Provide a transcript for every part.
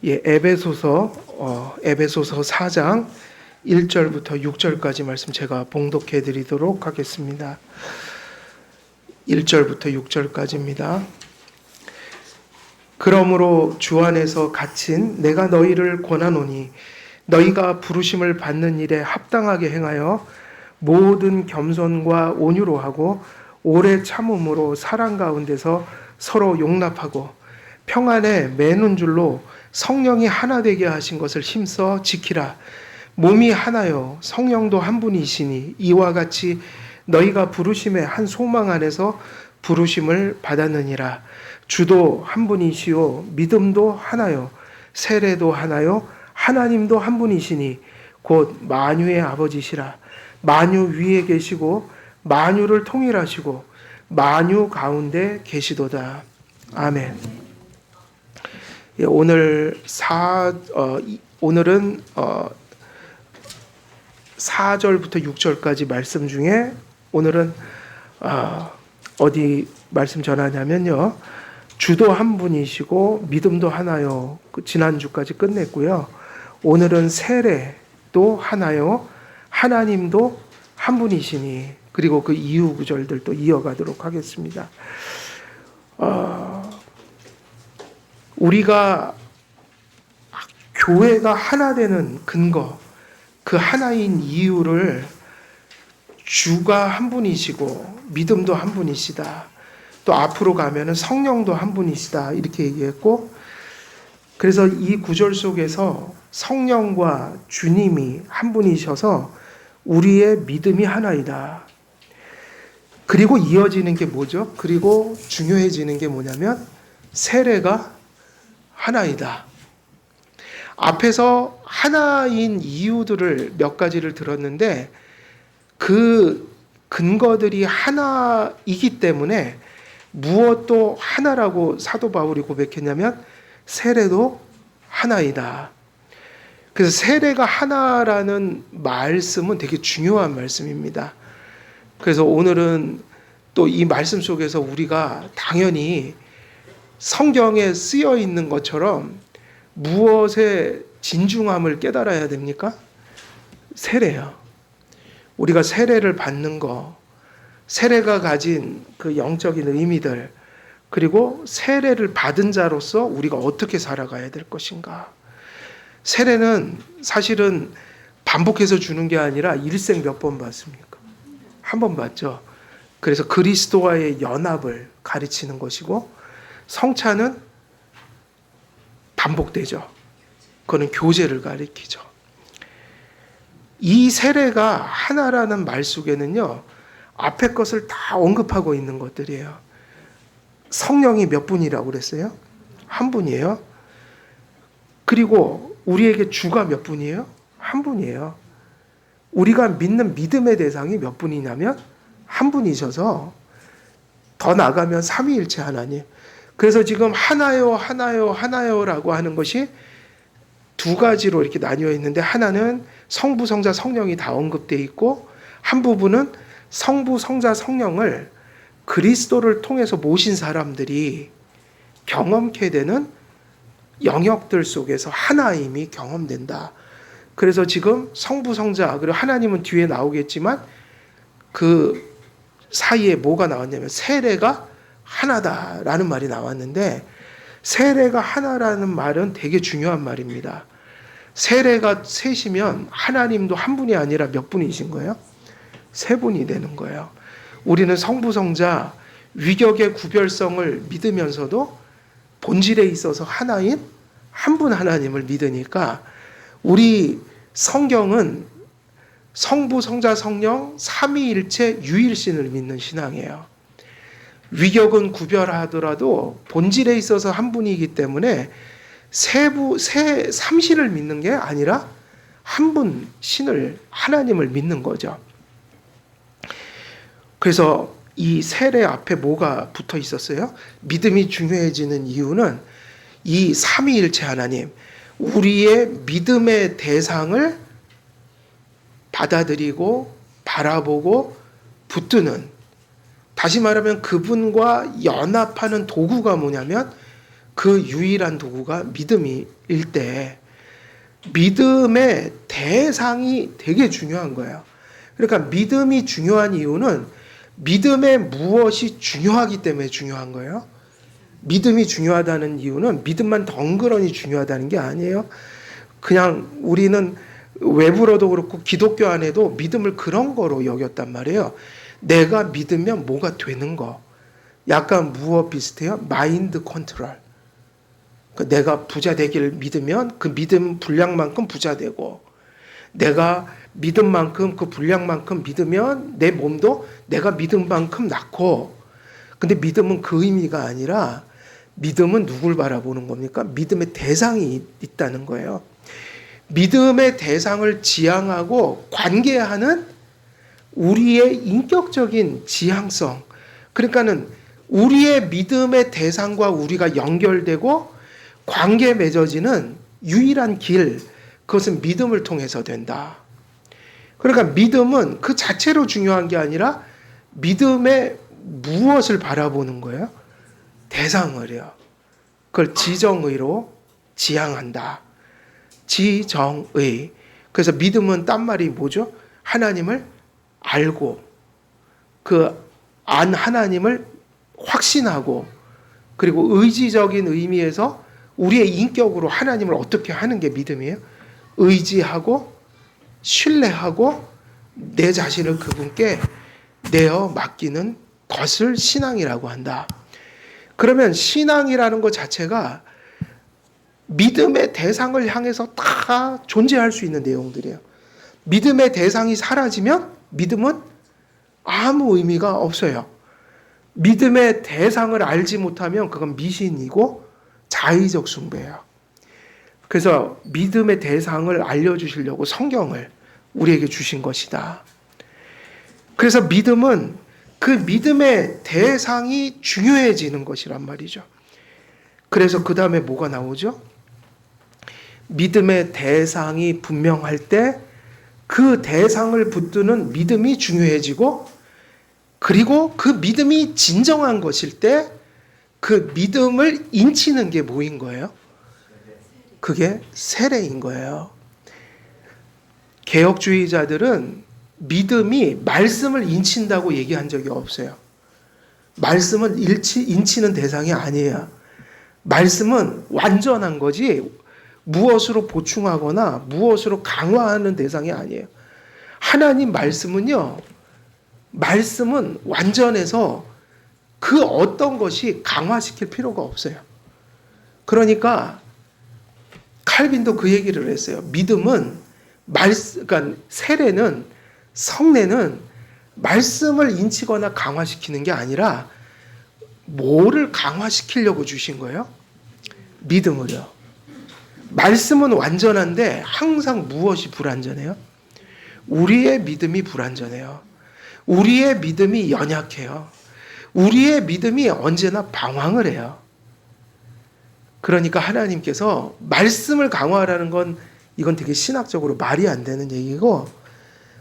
예, 에베소서 4장 1절부터 6절까지 말씀 제가 봉독해 드리도록 하겠습니다. 1절부터 6절까지입니다. 그러므로 주 안에서 갇힌 내가 너희를 권하노니 너희가 부르심을 받는 일에 합당하게 행하여 모든 겸손과 온유로 하고 오래 참음으로 사랑 가운데서 서로 용납하고 평안에 매는 줄로 성령이 하나 되게 하신 것을 힘써 지키라. 몸이 하나요 성령도 한 분이시니 이와 같이 너희가 부르심의 한 소망 안에서 부르심을 받았느니라. 주도 한 분이시요 믿음도 하나요 세례도 하나요 하나님도 한 분이시니 곧 만유의 아버지시라. 만유 위에 계시고 만유를 통일하시고 만유 가운데 계시도다. 아멘. 예, 오늘은 4절부터 6절까지 말씀 중에 오늘은 어디 말씀 전하냐면요. 주도 한 분이시고 믿음도 하나요. 지난주까지 끝냈고요. 오늘은 세례도 하나요. 하나님도 한 분이시니 그리고 그 이후 구절들도 이어가도록 하겠습니다. 우리가 교회가 하나 되는 근거, 그 하나인 이유를 주가 한 분이시고 믿음도 한 분이시다. 또 앞으로 가면은 성령도 한 분이시다. 이렇게 얘기했고, 그래서 이 구절 속에서 성령과 주님이 한 분이셔서 우리의 믿음이 하나이다. 그리고 이어지는 게 뭐죠? 그리고 중요해지는 게 뭐냐면 세례가 하나이다. 앞에서 하나인 이유들을 몇 가지를 들었는데 그 근거들이 하나이기 때문에 무엇도 하나라고 사도 바울이 고백했냐면 세례도 하나이다. 그래서 세례가 하나라는 말씀은 되게 중요한 말씀입니다. 그래서 오늘은 또 이 말씀 속에서 우리가 당연히 성경에 쓰여 있는 것처럼 무엇의 진중함을 깨달아야 됩니까? 세례요. 우리가 세례를 받는 거, 세례가 가진 그 영적인 의미들, 그리고 세례를 받은 자로서 우리가 어떻게 살아가야 될 것인가. 세례는 사실은 반복해서 주는 게 아니라 일생 몇 번 받습니까? 한 번 받죠. 그래서 그리스도와의 연합을 가르치는 것이고, 성찬은 반복되죠. 그거는 교제를 가리키죠. 이 세례가 하나라는 말 속에는요, 앞에 것을 다 언급하고 있는 것들이에요. 성령이 몇 분이라고 그랬어요? 한 분이에요. 그리고 우리에게 주가 몇 분이에요? 한 분이에요. 우리가 믿는 믿음의 대상이 몇 분이냐면 한 분이셔서 더 나가면 삼위일체 하나님. 그래서 지금 하나요라고 하는 것이 두 가지로 이렇게 나뉘어 있는데, 하나는 성부, 성자, 성령이 다 언급되어 있고, 한 부분은 성부, 성자, 성령을 그리스도를 통해서 모신 사람들이 경험케 되는 영역들 속에서 하나임이 경험된다. 그래서 지금 성부, 성자, 그리고 하나님은 뒤에 나오겠지만 그 사이에 뭐가 나왔냐면 세례가 하나다라는 말이 나왔는데, 세례가 하나라는 말은 되게 중요한 말입니다. 세례가 셋이면 하나님도 한 분이 아니라 몇 분이신 거예요? 세 분이 되는 거예요. 우리는 성부, 성자, 위격의 구별성을 믿으면서도 본질에 있어서 하나인 한 분 하나님을 믿으니까 우리 성경은 성부, 성자, 성령, 삼위일체 유일신을 믿는 신앙이에요. 위격은 구별하더라도 본질에 있어서 한 분이기 때문에 삼신을 믿는 게 아니라 한 분 신을, 하나님을 믿는 거죠. 그래서 이 세례 앞에 뭐가 붙어 있었어요? 믿음이 중요해지는 이유는 이 삼위일체 하나님, 우리의 믿음의 대상을 받아들이고 바라보고 붙드는, 다시 말하면 그분과 연합하는 도구가 뭐냐면 그 유일한 도구가 믿음일 때 믿음의 대상이 되게 중요한 거예요. 그러니까 믿음이 중요한 이유는 믿음의 무엇이 중요하기 때문에 중요한 거예요. 믿음이 중요하다는 이유는 믿음만 덩그러니 중요하다는 게 아니에요. 그냥 우리는 외부로도 그렇고 기독교 안에도 믿음을 그런 거로 여겼단 말이에요. 내가 믿으면 뭐가 되는 거. 약간 무엇 비슷해요? 마인드 컨트롤. 내가 부자 되기를 믿으면 그 믿음 분량만큼 부자 되고, 내가 믿음 만큼 그 분량만큼 믿으면 내 몸도 내가 믿음 만큼 낳고. 근데 믿음은 그 의미가 아니라 믿음은 누굴 바라보는 겁니까? 믿음의 대상이 있다는 거예요. 믿음의 대상을 지향하고 관계하는 우리의 인격적인 지향성. 그러니까는 우리의 믿음의 대상과 우리가 연결되고 관계 맺어지는 유일한 길, 그것은 믿음을 통해서 된다. 그러니까 믿음은 그 자체로 중요한 게 아니라 믿음의 무엇을 바라보는 거예요? 대상을요. 그걸 지정의로 지향한다. 지정의. 그래서 믿음은 딴 말이 뭐죠? 하나님을 알고 그 안 하나님을 확신하고, 그리고 의지적인 의미에서 우리의 인격으로 하나님을 어떻게 하는 게 믿음이에요? 의지하고 신뢰하고 내 자신을 그분께 내어 맡기는 것을 신앙이라고 한다. 그러면 신앙이라는 것 자체가 믿음의 대상을 향해서 다 존재할 수 있는 내용들이에요. 믿음의 대상이 사라지면 믿음은 아무 의미가 없어요. 믿음의 대상을 알지 못하면 그건 미신이고 자의적 숭배예요. 그래서 믿음의 대상을 알려주시려고 성경을 우리에게 주신 것이다. 그래서 믿음은 그 믿음의 대상이 중요해지는 것이란 말이죠. 그래서 그 다음에 뭐가 나오죠? 믿음의 대상이 분명할 때 그 대상을 붙드는 믿음이 중요해지고, 그리고 그 믿음이 진정한 것일 때 그 믿음을 인치는 게 뭐인 거예요? 그게 세례인 거예요. 개혁주의자들은 믿음이 말씀을 인친다고 얘기한 적이 없어요. 말씀은 인치는 대상이 아니에요. 말씀은 완전한 거지 무엇으로 보충하거나 무엇으로 강화하는 대상이 아니에요. 하나님 말씀은요, 말씀은 완전해서 그 어떤 것이 강화시킬 필요가 없어요. 그러니까 칼빈도 그 얘기를 했어요. 믿음은 그러니까 세례는, 성례는 말씀을 인치거나 강화시키는 게 아니라 뭐를 강화시키려고 주신 거예요? 믿음을요. 말씀은 완전한데 항상 무엇이 불완전해요? 우리의 믿음이 불완전해요. 우리의 믿음이 연약해요. 우리의 믿음이 언제나 방황을 해요. 그러니까 하나님께서 말씀을 강화하라는 건 이건 되게 신학적으로 말이 안 되는 얘기고,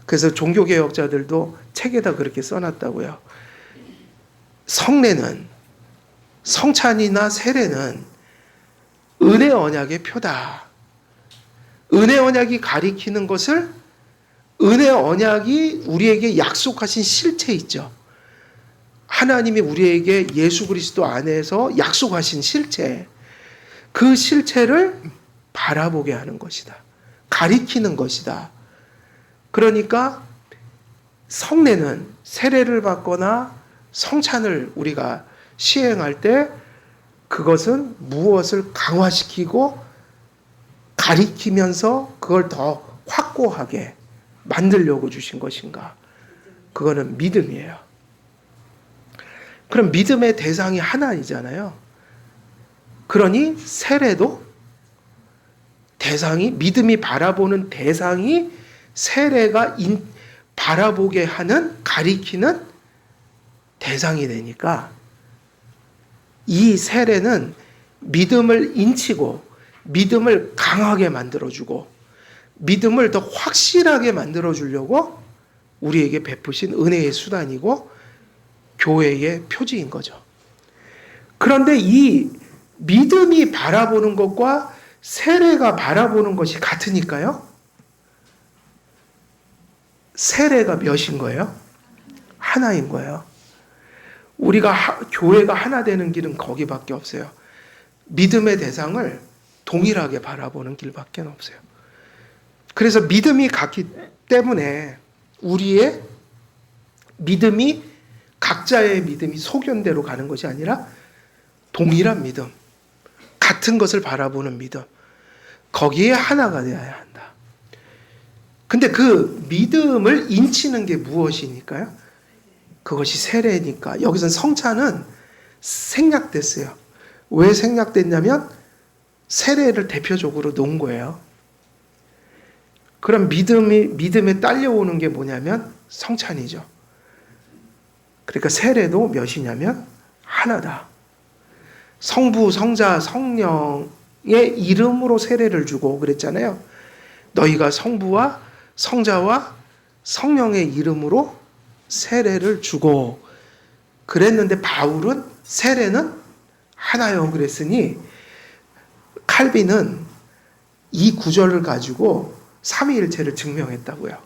그래서 종교개혁자들도 책에다 그렇게 써놨다고요. 성례는, 성찬이나 세례는 은혜 언약의 표다. 은혜 언약이 가리키는 것을, 은혜 언약이 우리에게 약속하신 실체 있죠. 하나님이 우리에게 예수 그리스도 안에서 약속하신 실체, 그 실체를 바라보게 하는 것이다. 가리키는 것이다. 그러니까 성례는, 세례를 받거나 성찬을 우리가 시행할 때 그것은 무엇을 강화시키고 가리키면서 그걸 더 확고하게 만들려고 주신 것인가? 그거는 믿음이에요. 그럼 믿음의 대상이 하나이잖아요. 그러니 세례도 대상이, 믿음이 바라보는 대상이 세례가 바라보게 하는, 가리키는 대상이 되니까 이 세례는 믿음을 인치고 믿음을 강하게 만들어주고 믿음을 더 확실하게 만들어주려고 우리에게 베푸신 은혜의 수단이고 교회의 표지인 거죠. 그런데 이 믿음이 바라보는 것과 세례가 바라보는 것이 같으니까요. 세례가 몇인 거예요? 하나인 거예요. 우리가 교회가 하나 되는 길은 거기밖에 없어요. 믿음의 대상을 동일하게 바라보는 길밖에 없어요. 그래서 믿음이 같기 때문에 우리의 믿음이 각자의 믿음이 소견대로 가는 것이 아니라 동일한 믿음, 같은 것을 바라보는 믿음, 거기에 하나가 되어야 한다. 근데 그 믿음을 인치는 게 무엇이니까요? 그것이 세례니까. 여기서는 성찬은 생략됐어요. 왜 생략됐냐면 세례를 대표적으로 놓은 거예요. 그럼 믿음에 딸려오는 게 뭐냐면 성찬이죠. 그러니까 세례도 몇이냐면 하나다. 성부, 성자, 성령의 이름으로 세례를 주고 그랬잖아요. 너희가 성부와 성자와 성령의 이름으로 세례를 주고 그랬는데 바울은 세례는 하나요 그랬으니 칼빈은 이 구절을 가지고 삼위일체를 증명했다고요.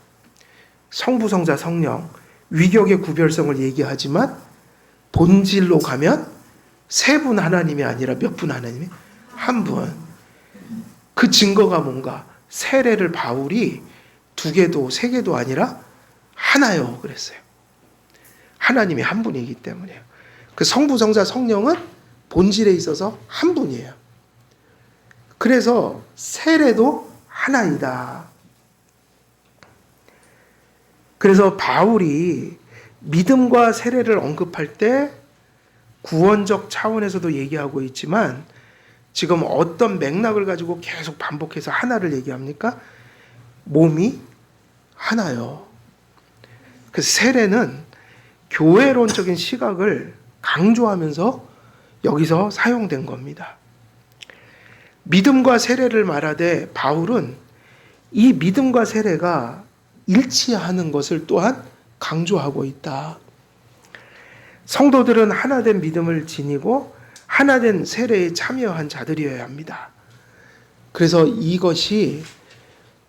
성부, 성자, 성령 위격의 구별성을 얘기하지만 본질로 가면 세 분 하나님이 아니라 몇 분 하나님이? 한 분. 그 증거가 뭔가? 세례를 바울이 두 개도 세 개도 아니라 하나요 그랬어요. 하나님이 한 분이기 때문이에요. 그 성부, 성자, 성령은 본질에 있어서 한 분이에요. 그래서 세례도 하나이다. 그래서 바울이 믿음과 세례를 언급할 때 구원적 차원에서도 얘기하고 있지만 지금 어떤 맥락을 가지고 계속 반복해서 하나를 얘기합니까? 몸이 하나요. 그래서 세례는 교회론적인 시각을 강조하면서 여기서 사용된 겁니다. 믿음과 세례를 말하되 바울은 이 믿음과 세례가 일치하는 것을 또한 강조하고 있다. 성도들은 하나된 믿음을 지니고 하나된 세례에 참여한 자들이어야 합니다. 그래서 이것이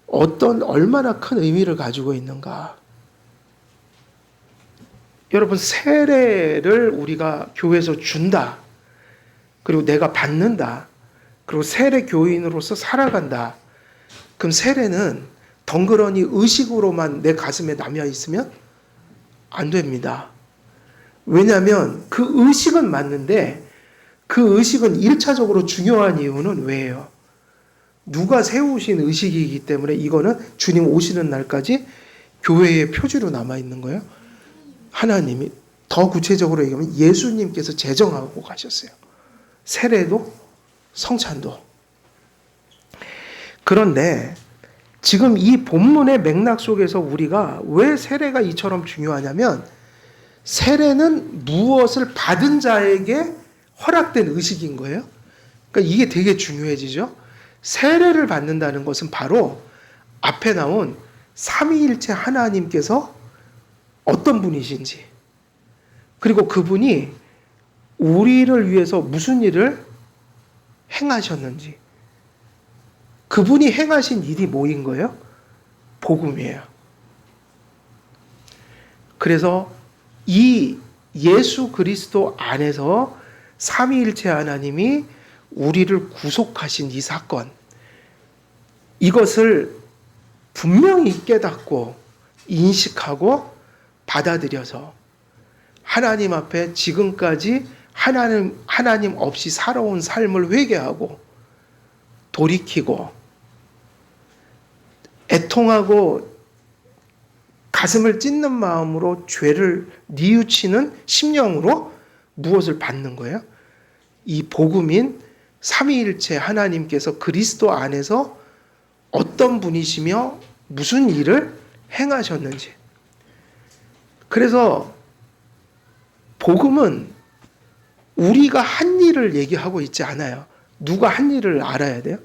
얼마나 큰 의미를 가지고 있는가. 여러분, 세례를 우리가 교회에서 준다. 그리고 내가 받는다. 그리고 세례 교인으로서 살아간다. 그럼 세례는 덩그러니 의식으로만 내 가슴에 남아 있으면 안 됩니다. 왜냐하면 그 의식은 맞는데 그 의식은 1차적으로 중요한 이유는 왜예요? 누가 세우신 의식이기 때문에 이거는 주님 오시는 날까지 교회의 표지로 남아있는 거예요. 하나님이, 더 구체적으로 얘기하면 예수님께서 제정하고 가셨어요. 세례도 성찬도. 그런데 지금 이 본문의 맥락 속에서 우리가 왜 세례가 이처럼 중요하냐면 세례는 무엇을 받은 자에게 허락된 의식인 거예요. 그러니까 이게 되게 중요해지죠. 세례를 받는다는 것은 바로 앞에 나온 삼위일체 하나님께서 어떤 분이신지, 그리고 그분이 우리를 위해서 무슨 일을 행하셨는지, 그분이 행하신 일이 뭐인 거예요? 복음이에요. 그래서 이 예수 그리스도 안에서 삼위일체 하나님이 우리를 구속하신 이 사건, 이것을 분명히 깨닫고 인식하고 받아들여서 하나님 앞에 지금까지 하나님 없이 살아온 삶을 회개하고 돌이키고 애통하고 가슴을 찢는 마음으로 죄를 뉘우치는 심령으로 무엇을 받는 거예요? 이 복음인 삼위일체 하나님께서 그리스도 안에서 어떤 분이시며 무슨 일을 행하셨는지. 그래서 복음은 우리가 한 일을 얘기하고 있지 않아요. 누가 한 일을 알아야 돼요?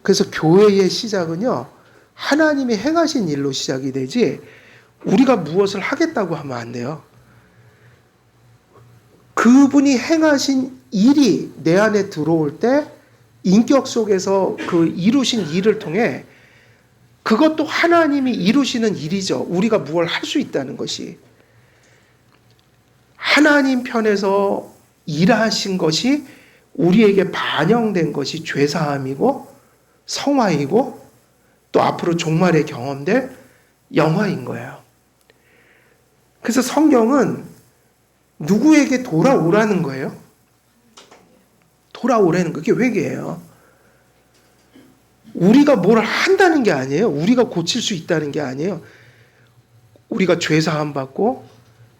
그래서 교회의 시작은요, 하나님이 행하신 일로 시작이 되지 우리가 무엇을 하겠다고 하면 안 돼요. 그분이 행하신 일이 내 안에 들어올 때 인격 속에서 그 이루신 일을 통해 그것도 하나님이 이루시는 일이죠. 우리가 무엇을 할 수 있다는 것이. 하나님 편에서 일하신 것이 우리에게 반영된 것이 죄사함이고 성화이고 또 앞으로 종말에 경험될 영화인 거예요. 그래서 성경은 누구에게 돌아오라는 거예요? 돌아오라는 거. 그게 회개예요. 우리가 뭘 한다는 게 아니에요. 우리가 고칠 수 있다는 게 아니에요. 우리가 죄사함 받고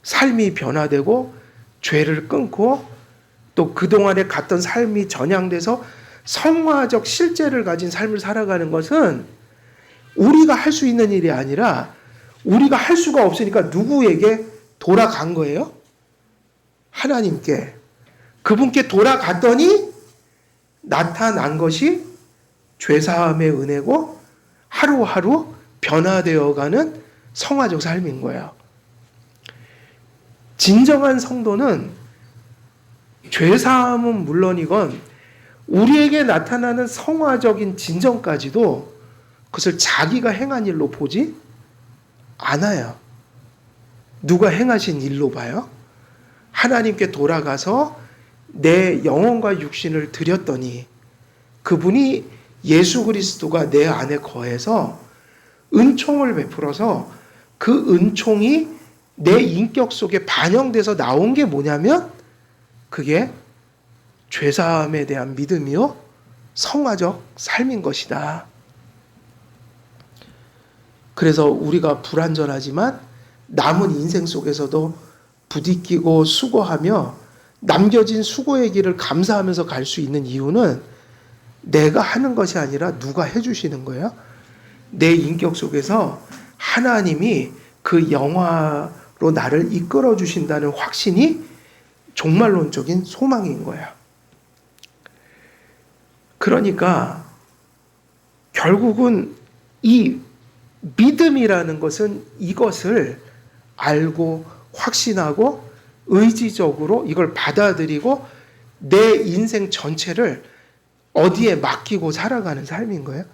삶이 변화되고 죄를 끊고 또 그동안에 갔던 삶이 전향돼서 성화적 실제를 가진 삶을 살아가는 것은 우리가 할 수 있는 일이 아니라 우리가 할 수가 없으니까 누구에게 돌아간 거예요? 하나님께. 그분께 돌아갔더니 나타난 것이 죄사함의 은혜고 하루하루 변화되어가는 성화적 삶인 거예요. 진정한 성도는 죄사함은 물론이건 우리에게 나타나는 성화적인 진정까지도 그것을 자기가 행한 일로 보지 않아요. 누가 행하신 일로 봐요? 하나님께 돌아가서 내 영혼과 육신을 드렸더니 그분이 예수 그리스도가 내 안에 거해서 은총을 베풀어서 그 은총이 내 인격 속에 반영돼서 나온 게 뭐냐면 그게 죄사함에 대한 믿음이요 성화적 삶인 것이다. 그래서 우리가 불완전하지만 남은 인생 속에서도 부딪히고 수고하며 남겨진 수고의 길을 감사하면서 갈 수 있는 이유는 내가 하는 것이 아니라 누가 해주시는 거예요? 내 인격 속에서 하나님이 그 영화로 나를 이끌어 주신다는 확신이 종말론적인 소망인 거예요. 그러니까 결국은 이 믿음이라는 것은 이것을 알고 확신하고 의지적으로 이걸 받아들이고 내 인생 전체를 어디에 맡기고 살아가는 삶인 거예요?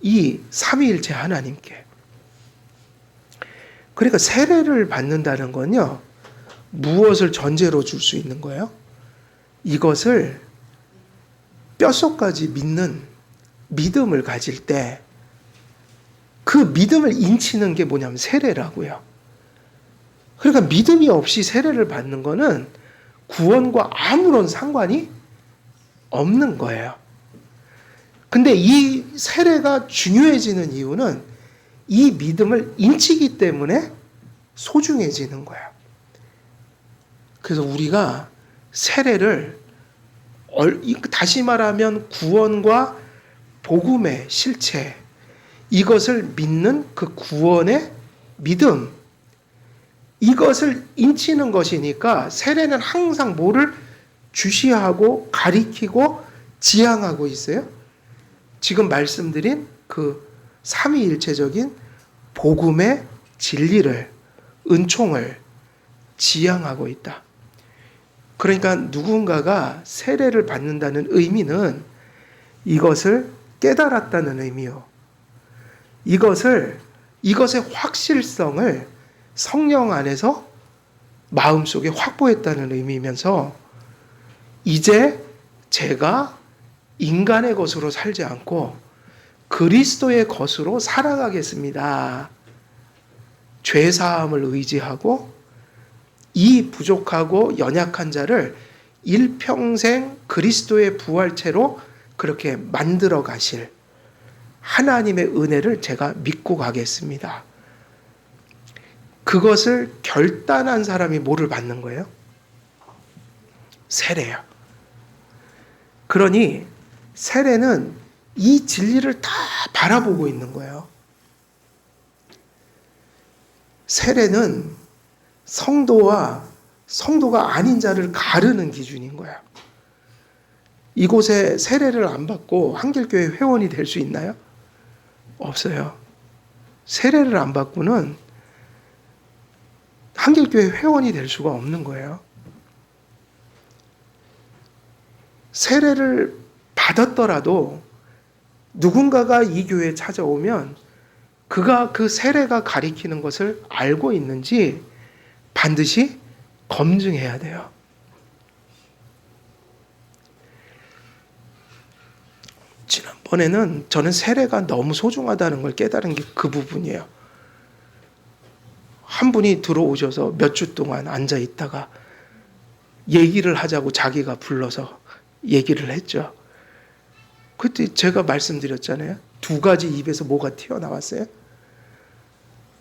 이 삼위일체 하나님께. 그러니까 세례를 받는다는 건요, 무엇을 전제로 줄 수 있는 거예요? 이것을 뼛속까지 믿는 믿음을 가질 때 그 믿음을 인치는 게 뭐냐면 세례라고요. 그러니까 믿음이 없이 세례를 받는 거는 구원과 아무런 상관이 없는 거예요. 근데 이 세례가 중요해지는 이유는 이 믿음을 인치기 때문에 소중해지는 거예요. 그래서 우리가 세례를 다시 말하면 구원과 복음의 실체, 이것을 믿는 그 구원의 믿음, 이것을 인치는 것이니까 세례는 항상 뭐를 주시하고 가리키고 지향하고 있어요? 지금 말씀드린 그 삼위일체적인 복음의 진리를, 은총을 지향하고 있다. 그러니까 누군가가 세례를 받는다는 의미는 이것을 깨달았다는 의미요. 이것의 확실성을 성령 안에서 마음속에 확보했다는 의미면서 이제 제가 인간의 것으로 살지 않고 그리스도의 것으로 살아가겠습니다. 죄사함을 의지하고 이 부족하고 연약한 자를 일평생 그리스도의 부활체로 그렇게 만들어 가실 하나님의 은혜를 제가 믿고 가겠습니다. 그것을 결단한 사람이 뭐를 받는 거예요? 세례예요. 그러니 세례는 이 진리를 다 바라보고 있는 거예요. 세례는 성도가 아닌 자를 가르는 기준인 거예요. 이곳에 세례를 안 받고 한길교회 회원이 될 수 있나요? 없어요. 세례를 안 받고는 한길교회 회원이 될 수가 없는 거예요. 세례를 받았더라도 누군가가 이 교회에 찾아오면 그가 그 세례가 가리키는 것을 알고 있는지 반드시 검증해야 돼요. 지난번에는 저는 세례가 너무 소중하다는 걸 깨달은 게 그 부분이에요. 한 분이 들어오셔서 몇 주 동안 앉아 있다가 얘기를 하자고 자기가 불러서 얘기를 했죠. 그때 제가 말씀드렸잖아요. 두 가지 입에서 뭐가 튀어나왔어요?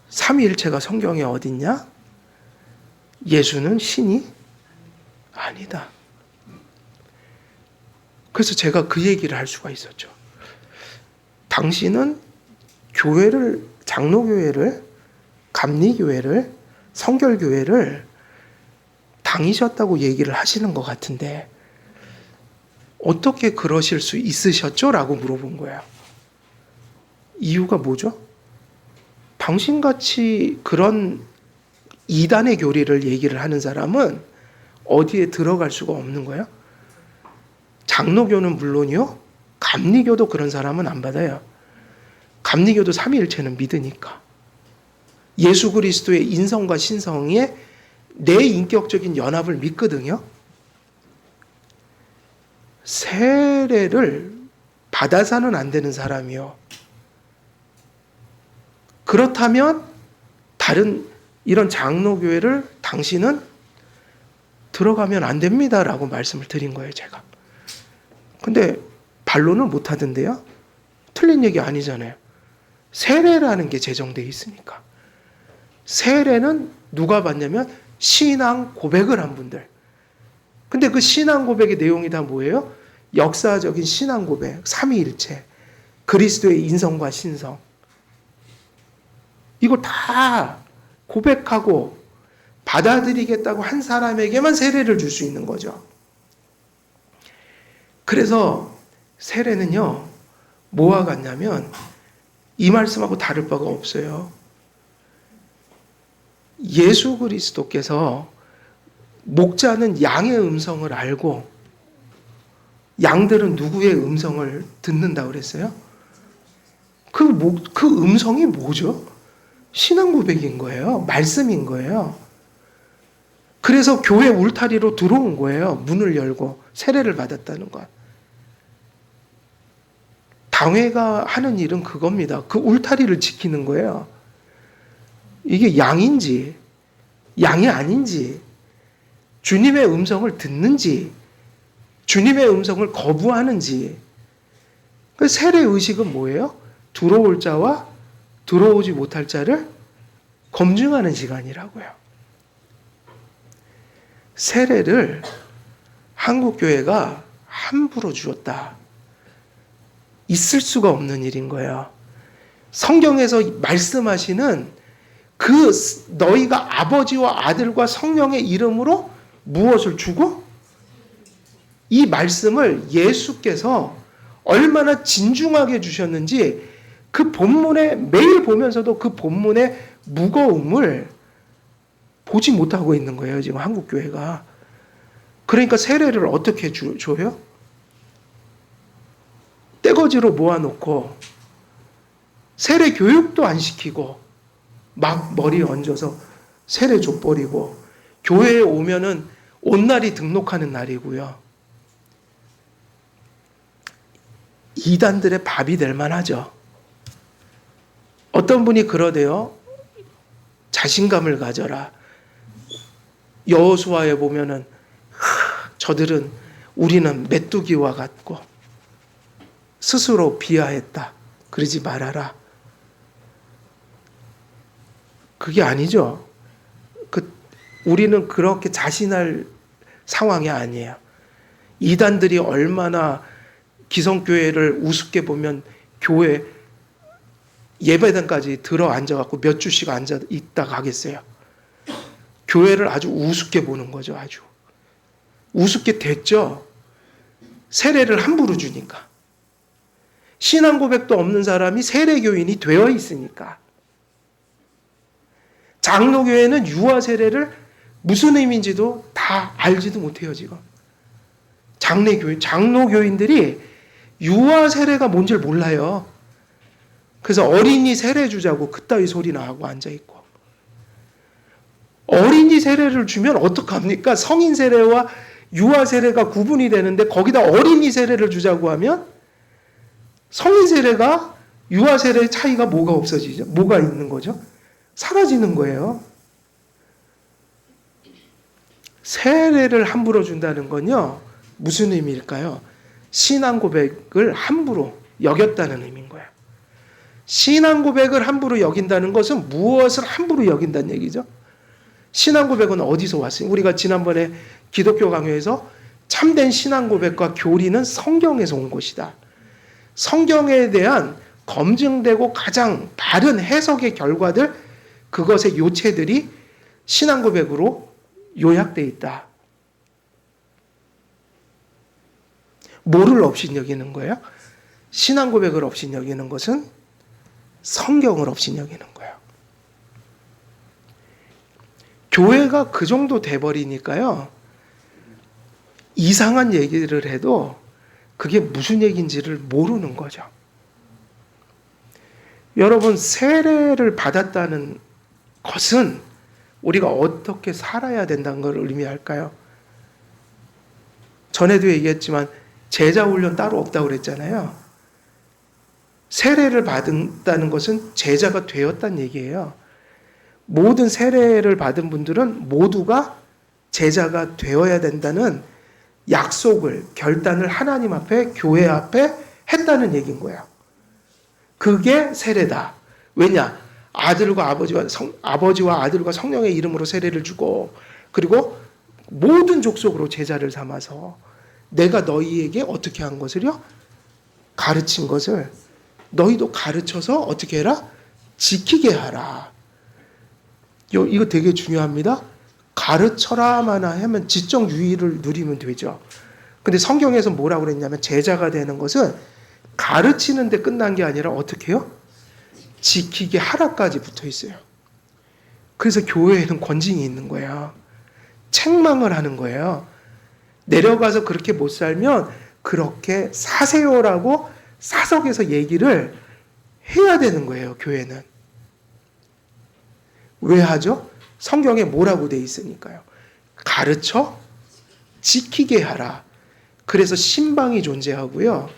삼위일체가 성경에 어딨냐? 예수는 신이 아니다. 그래서 제가 그 얘기를 할 수가 있었죠. 당신은 교회를, 장로교회를, 감리교회를, 성결교회를 다니셨다고 얘기를 하시는 것 같은데 어떻게 그러실 수 있으셨죠? 라고 물어본 거예요. 이유가 뭐죠? 당신같이 그런 이단의 교리를 얘기를 하는 사람은 어디에 들어갈 수가 없는 거예요? 장로교는 물론이요. 감리교도 그런 사람은 안 받아요. 감리교도 삼위일체는 믿으니까. 예수 그리스도의 인성과 신성의 내 인격적인 연합을 믿거든요. 세례를 받아서는 안 되는 사람이요. 그렇다면 다른 이런 장로교회를 당신은 들어가면 안 됩니다라고 말씀을 드린 거예요, 제가. 근데 반론을 못 하던데요? 틀린 얘기 아니잖아요. 세례라는 게 제정되어 있으니까. 세례는 누가 받냐면 신앙 고백을 한 분들. 근데 그 신앙 고백의 내용이 다 뭐예요? 역사적인 신앙 고백, 삼위일체, 그리스도의 인성과 신성. 이거 다 고백하고 받아들이겠다고 한 사람에게만 세례를 줄 수 있는 거죠. 그래서 세례는요, 뭐와 같냐면 이 말씀하고 다를 바가 없어요. 예수 그리스도께서 목자는 양의 음성을 알고 양들은 누구의 음성을 듣는다고 그랬어요? 그 음성이 뭐죠? 신앙 고백인 거예요. 말씀인 거예요. 그래서 교회 울타리로 들어온 거예요. 문을 열고 세례를 받았다는 것. 당회가 하는 일은 그겁니다. 그 울타리를 지키는 거예요. 이게 양인지 양이 아닌지 주님의 음성을 듣는지 주님의 음성을 거부하는지. 그 세례 의식은 뭐예요? 들어올 자와 들어오지 못할 자를 검증하는 시간이라고요. 세례를 한국교회가 함부로 주었다. 있을 수가 없는 일인 거예요. 성경에서 말씀하시는 그 너희가 아버지와 아들과 성령의 이름으로 무엇을 주고? 이 말씀을 예수께서 얼마나 진중하게 주셨는지 그 본문에 매일 보면서도 그 본문의 무거움을 보지 못하고 있는 거예요. 지금 한국교회가. 그러니까 세례를 어떻게 줘요? 떼거지로 모아놓고 세례 교육도 안 시키고 막 머리에 얹어서 세례 줘버리고 교회에 오면은 온날이 등록하는 날이고요. 이단들의 밥이 될 만하죠. 어떤 분이 그러대요. 자신감을 가져라. 여호수아에 보면은 저들은 우리는 메뚜기와 같고 스스로 비하했다. 그러지 말아라. 그게 아니죠. 우리는 그렇게 자신할 상황이 아니에요. 이단들이 얼마나 기성교회를 우습게 보면 교회 예배당까지 들어 앉아갖고 몇 주씩 앉아 있다 가겠어요. 교회를 아주 우습게 보는 거죠. 아주 우습게 됐죠. 세례를 함부로 주니까. 신앙 고백도 없는 사람이 세례교인이 되어 있으니까. 장로교회는 유아 세례를 무슨 의미인지도 다 알지도 못해요. 지금 장로교인들이 유아 세례가 뭔지 몰라요. 그래서 어린이 세례 주자고 그따위 소리나 하고 앉아있고. 어린이 세례를 주면 어떡합니까? 성인 세례와 유아 세례가 구분이 되는데 거기다 어린이 세례를 주자고 하면 성인 세례가 유아 세례의 차이가 뭐가 없어지죠? 뭐가 있는 거죠? 사라지는 거예요. 세례를 함부로 준다는 건요, 무슨 의미일까요? 신앙 고백을 함부로 여겼다는 의미인 거예요. 신앙 고백을 함부로 여긴다는 것은 무엇을 함부로 여긴다는 얘기죠? 신앙 고백은 어디서 왔어요? 우리가 지난번에 기독교 강요에서 참된 신앙 고백과 교리는 성경에서 온 것이다. 성경에 대한 검증되고 가장 바른 해석의 결과들, 그것의 요체들이 신앙 고백으로 요약되어 있다. 뭐를 업신여기는 거예요? 신앙 고백을 업신여기는 것은 성경을 업신여기는 거예요. 교회가 그 정도 돼버리니까요, 이상한 얘기를 해도 그게 무슨 얘기인지를 모르는 거죠. 여러분, 세례를 받았다는 것은 우리가 어떻게 살아야 된다는 걸 의미할까요? 전에도 얘기했지만 제자 훈련 따로 없다고 그랬잖아요. 세례를 받았다는 것은 제자가 되었다는 얘기예요. 모든 세례를 받은 분들은 모두가 제자가 되어야 된다는 약속을, 결단을 하나님 앞에, 교회 앞에 했다는 얘기인 거예요. 그게 세례다. 왜냐? 아버지와 아들과 성령의 이름으로 세례를 주고, 그리고 모든 족속으로 제자를 삼아서 내가 너희에게 어떻게 한 것을요? 가르친 것을 너희도 가르쳐서 어떻게 해라? 지키게 하라. 이거 되게 중요합니다. 가르쳐라만 하면 지적 유의를 누리면 되죠. 근데 성경에서 뭐라고 그랬냐면 제자가 되는 것은 가르치는 데 끝난 게 아니라 어떻게 해요? 지키게 하라까지 붙어 있어요. 그래서 교회에는 권징이 있는 거예요. 책망을 하는 거예요. 내려가서 그렇게 못 살면 그렇게 사세요라고 사석에서 얘기를 해야 되는 거예요, 교회는. 왜 하죠? 성경에 뭐라고 돼 있으니까요. 가르쳐 지키게 하라. 그래서 신방이 존재하고요.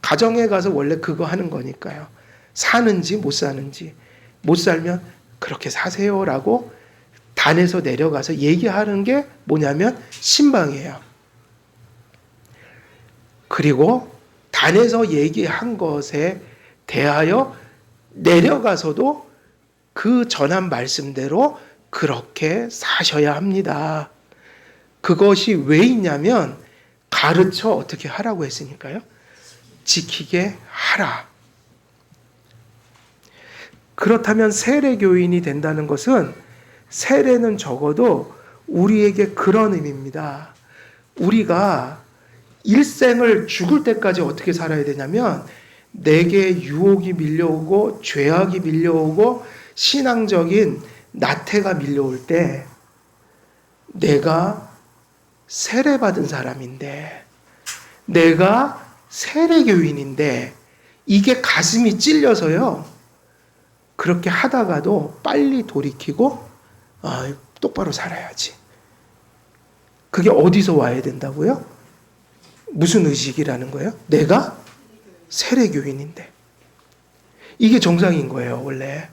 가정에 가서 원래 그거 하는 거니까요. 사는지 못 사는지, 못 살면 그렇게 사세요라고 단에서 내려가서 얘기하는 게 뭐냐면 신방이에요. 그리고 단에서 얘기한 것에 대하여 내려가서도 그 전한 말씀대로 그렇게 사셔야 합니다. 그것이 왜 있냐면 가르쳐 어떻게 하라고 했으니까요. 지키게 하라. 그렇다면 세례교인이 된다는 것은, 세례는 적어도 우리에게 그런 의미입니다. 우리가 일생을 죽을 때까지 어떻게 살아야 되냐면, 내게 유혹이 밀려오고 죄악이 밀려오고 신앙적인 나태가 밀려올 때 내가 세례받은 사람인데, 내가 세례교인인데 이게 가슴이 찔려서요, 그렇게 하다가도 빨리 돌이키고 똑바로 살아야지. 그게 어디서 와야 된다고요? 무슨 의식이라는 거예요? 내가 세례교인인데. 이게 정상인 거예요, 원래.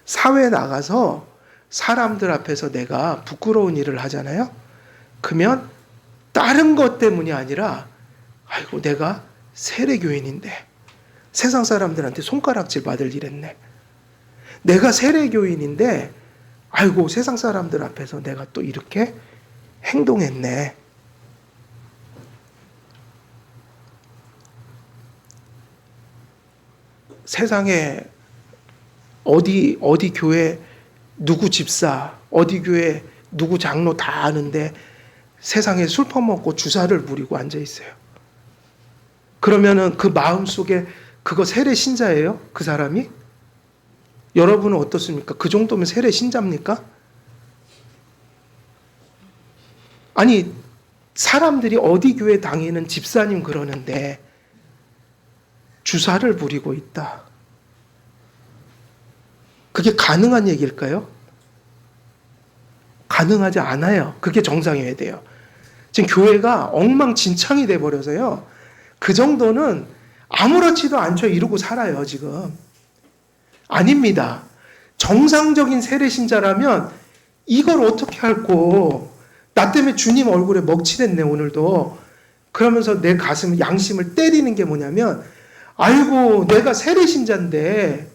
사회에 나가서 사람들 앞에서 내가 부끄러운 일을 하잖아요. 그러면 다른 것 때문이 아니라, 아이고 내가 세례교인인데 세상 사람들한테 손가락질 받을 일했네. 내가 세례교인인데 아이고 세상 사람들 앞에서 내가 또 이렇게 행동했네. 세상에 어디 교회 누구 집사, 어디 교회 누구 장로 다 아는데 세상에 술 퍼먹고 주사를 부리고 앉아 있어요. 그러면은 그 마음 속에 그거 세례 신자예요? 그 사람이? 여러분은 어떻습니까? 그 정도면 세례 신자입니까? 아니, 사람들이 어디 교회 다니는 집사님 그러는데 주사를 부리고 있다. 그게 가능한 얘기일까요? 가능하지 않아요. 그게 정상이어야 돼요. 지금 교회가 엉망진창이 돼버려서요. 그 정도는 아무렇지도 않죠. 이러고 살아요, 지금. 아닙니다. 정상적인 세례신자라면 이걸 어떻게 할꼬. 나 때문에 주님 얼굴에 먹칠했네, 오늘도. 그러면서 내 가슴, 양심을 때리는 게 뭐냐면, 아이고, 내가 세례신자인데,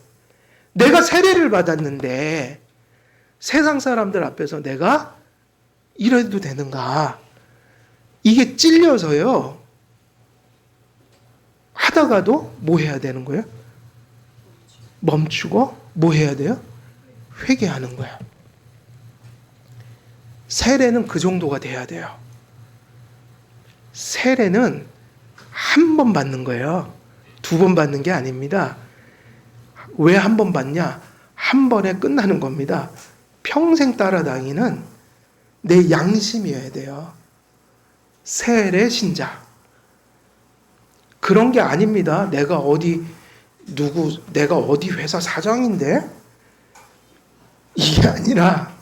내가 세례를 받았는데, 세상 사람들 앞에서 내가 이래도 되는가. 이게 찔려서요. 하다가도 뭐 해야 되는 거예요? 멈추고 뭐 해야 돼요? 회개하는 거예요. 세례는 그 정도가 돼야 돼요. 세례는 한 번 받는 거예요. 두 번 받는 게 아닙니다. 왜 한 번 받냐? 한 번에 끝나는 겁니다. 평생 따라다니는 내 양심이어야 돼요. 세례 신자. 그런 게 아닙니다. 내가 어디 회사 사장인데? 이게 아니라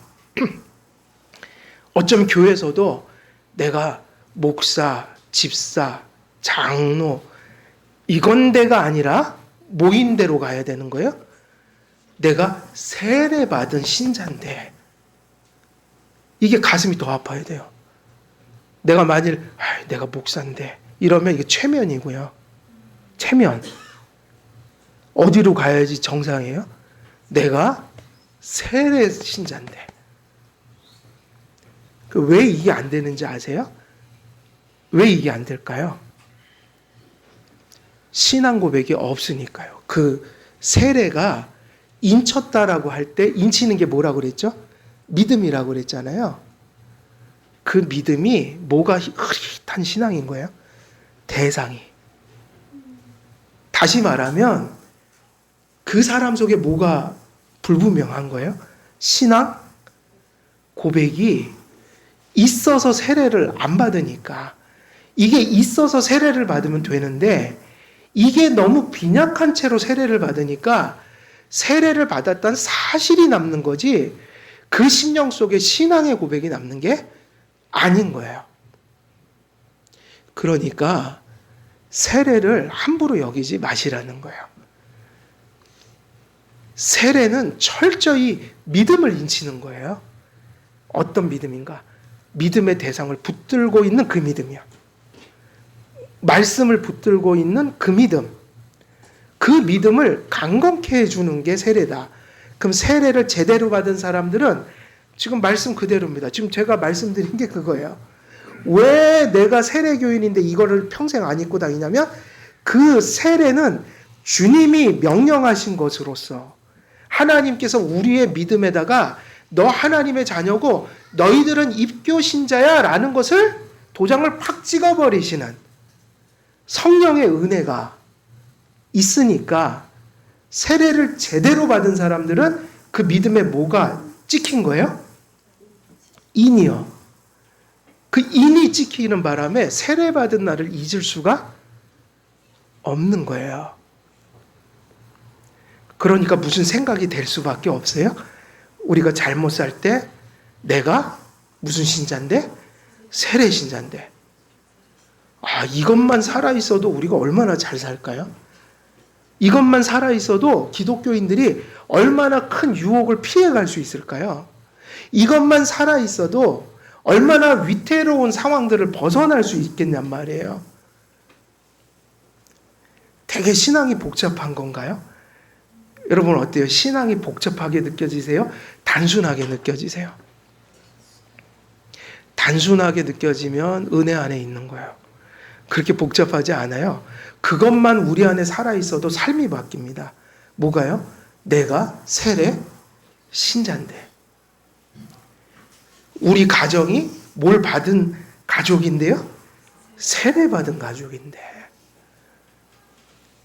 어쩌면 교회에서도 내가 목사, 집사, 장로 이건데가 아니라 모임대로 가야 되는 거예요. 내가 세례받은 신자인데 이게 가슴이 더 아파야 돼요. 내가 만일 내가 목사인데 이러면 이게 최면이고요. 최면. 어디로 가야지 정상이에요? 내가 세례 신자인데. 왜 이게 안 되는지 아세요? 왜 이게 안 될까요? 신앙 고백이 없으니까요. 그 세례가 인쳤다라고 할 때 인치는 게 뭐라고 그랬죠? 믿음이라고 그랬잖아요. 그 믿음이 뭐가 흐릿한 신앙인 거예요? 대상이. 다시 말하면 그 사람 속에 뭐가 불분명한 거예요? 신앙 고백이 있어서 세례를 안 받으니까. 이게 있어서 세례를 받으면 되는데 이게 너무 빈약한 채로 세례를 받으니까 세례를 받았다는 사실이 남는 거지 그 심령 속에 신앙의 고백이 남는 게 아닌 거예요. 그러니까 세례를 함부로 여기지 마시라는 거예요. 세례는 철저히 믿음을 인치는 거예요. 어떤 믿음인가? 믿음의 대상을 붙들고 있는 그 믿음이요. 말씀을 붙들고 있는 그 믿음. 그 믿음을 강건케 해주는 게 세례다. 그럼 세례를 제대로 받은 사람들은 지금 말씀 그대로입니다. 지금 제가 말씀드린 게 그거예요. 왜 내가 세례교인인데 이거를 평생 안 입고 다니냐면 그 세례는 주님이 명령하신 것으로서 하나님께서 우리의 믿음에다가 너 하나님의 자녀고 너희들은 입교 신자야 라는 것을 도장을 팍 찍어버리시는 성령의 은혜가 있으니까 세례를 제대로 받은 사람들은 그 믿음에 뭐가 찍힌 거예요? 인이요. 그 인이 찍히는 바람에 세례받은 날을 잊을 수가 없는 거예요. 그러니까 무슨 생각이 될 수밖에 없어요. 우리가 잘못 살 때 내가 무슨 신자인데? 세례 신자인데. 이것만 살아있어도 우리가 얼마나 잘 살까요? 이것만 살아있어도 기독교인들이 얼마나 큰 유혹을 피해갈 수 있을까요? 이것만 살아있어도 얼마나 위태로운 상황들을 벗어날 수 있겠냔 말이에요. 되게 신앙이 복잡한 건가요? 여러분 어때요? 신앙이 복잡하게 느껴지세요? 단순하게 느껴지세요? 단순하게 느껴지면 은혜 안에 있는 거예요. 그렇게 복잡하지 않아요. 그것만 우리 안에 살아있어도 삶이 바뀝니다. 뭐가요? 내가 세례 신자인데. 우리 가정이 뭘 받은 가족인데요? 세례 받은 가족인데.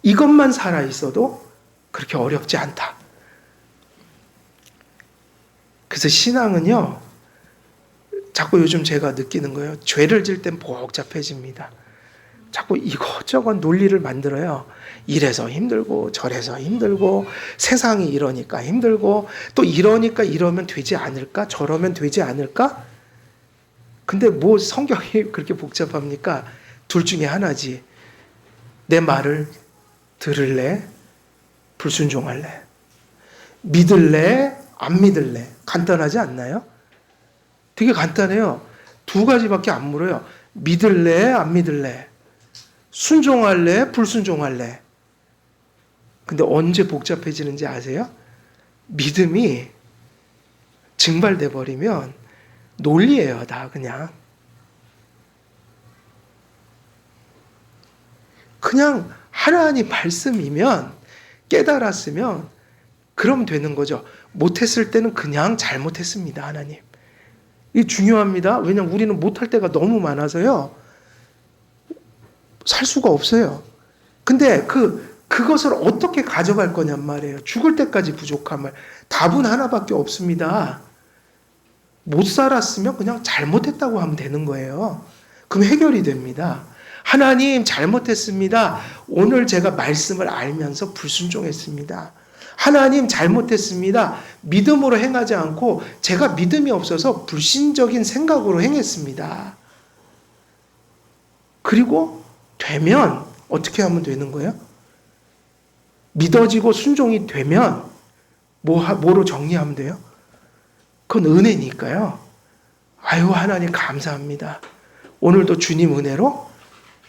이것만 살아있어도 그렇게 어렵지 않다. 그래서 신앙은요, 자꾸 요즘 제가 느끼는 거예요. 죄를 질 땐 복잡해집니다. 자꾸 이것저것 논리를 만들어요. 이래서 힘들고 저래서 힘들고 세상이 이러니까 힘들고 또 이러니까 이러면 되지 않을까? 저러면 되지 않을까? 근데 뭐 성경이 그렇게 복잡합니까? 둘 중에 하나지. 내 말을 들을래? 불순종할래? 믿을래? 안 믿을래? 간단하지 않나요? 되게 간단해요. 두 가지밖에 안 물어요. 믿을래? 안 믿을래? 순종할래? 불순종할래? 근데 언제 복잡해지는지 아세요? 믿음이 증발돼 버리면 논리예요, 다 그냥. 그냥 하나님 말씀이면 깨달았으면 그럼 되는 거죠. 못했을 때는 그냥 잘못했습니다, 하나님. 이게 중요합니다. 왜냐하면 우리는 못할 때가 너무 많아서요. 살 수가 없어요. 근데 그것을 어떻게 가져갈 거냔 말이에요. 죽을 때까지 부족함을. 답은 하나밖에 없습니다. 못 살았으면 그냥 잘못했다고 하면 되는 거예요. 그럼 해결이 됩니다. 하나님 잘못했습니다. 오늘 제가 말씀을 알면서 불순종했습니다. 하나님 잘못했습니다. 믿음으로 행하지 않고 제가 믿음이 없어서 불신적인 생각으로 행했습니다. 그리고 되면 어떻게 하면 되는 거예요? 믿어지고 순종이 되면 뭐로 정리하면 돼요? 그건 은혜니까요. 아유, 하나님 감사합니다. 오늘도 주님 은혜로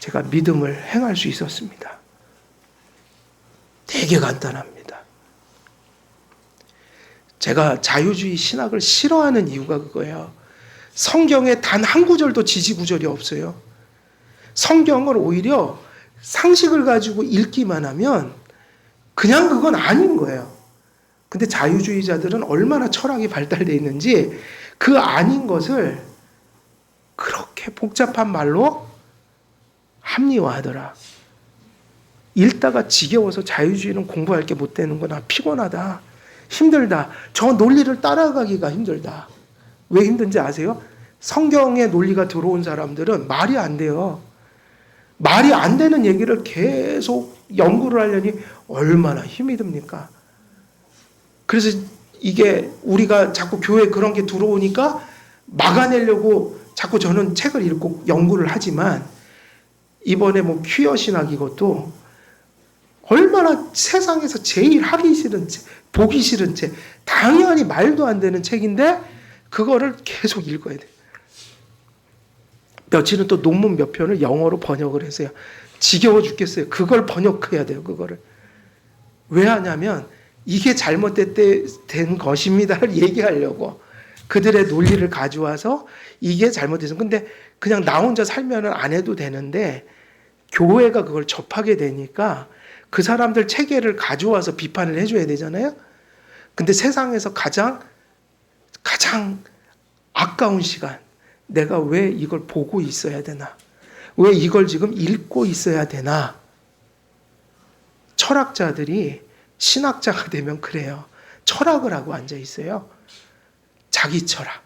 제가 믿음을 행할 수 있었습니다. 되게 간단합니다. 제가 자유주의 신학을 싫어하는 이유가 그거예요. 성경에 단 한 구절도 지지구절이 없어요. 성경을 오히려 상식을 가지고 읽기만 하면 그냥 그건 아닌 거예요. 근데 자유주의자들은 얼마나 철학이 발달되어 있는지 그 아닌 것을 그렇게 복잡한 말로 합리화하더라. 읽다가 지겨워서 자유주의는 공부할 게 못 되는구나. 피곤하다. 힘들다. 저 논리를 따라가기가 힘들다. 왜 힘든지 아세요? 성경의 논리가 들어온 사람들은 말이 안 돼요. 말이 안 되는 얘기를 계속 연구를 하려니 얼마나 힘이 듭니까? 그래서 이게 우리가 자꾸 교회에 그런 게 들어오니까 막아내려고 자꾸 저는 책을 읽고 연구를 하지만 이번에 뭐 퀴어 신학 이것도 얼마나 세상에서 제일 하기 싫은 책, 보기 싫은 책, 당연히 말도 안 되는 책인데 그거를 계속 읽어야 돼요. 며칠은 또 논문 몇 편을 영어로 번역을 했어요. 지겨워 죽겠어요. 그걸 번역해야 돼요. 그거를. 왜 하냐면 이게 잘못된 것입니다를 얘기하려고 그들의 논리를 가져와서 이게 잘못돼서 근데 그냥 나 혼자 살면은 안 해도 되는데 교회가 그걸 접하게 되니까 그 사람들 체계를 가져와서 비판을 해줘야 되잖아요. 근데 세상에서 가장 아까운 시간 내가 왜 이걸 보고 있어야 되나? 왜 이걸 지금 읽고 있어야 되나? 철학자들이 신학자가 되면 그래요. 철학을 하고 앉아 있어요. 자기 철학.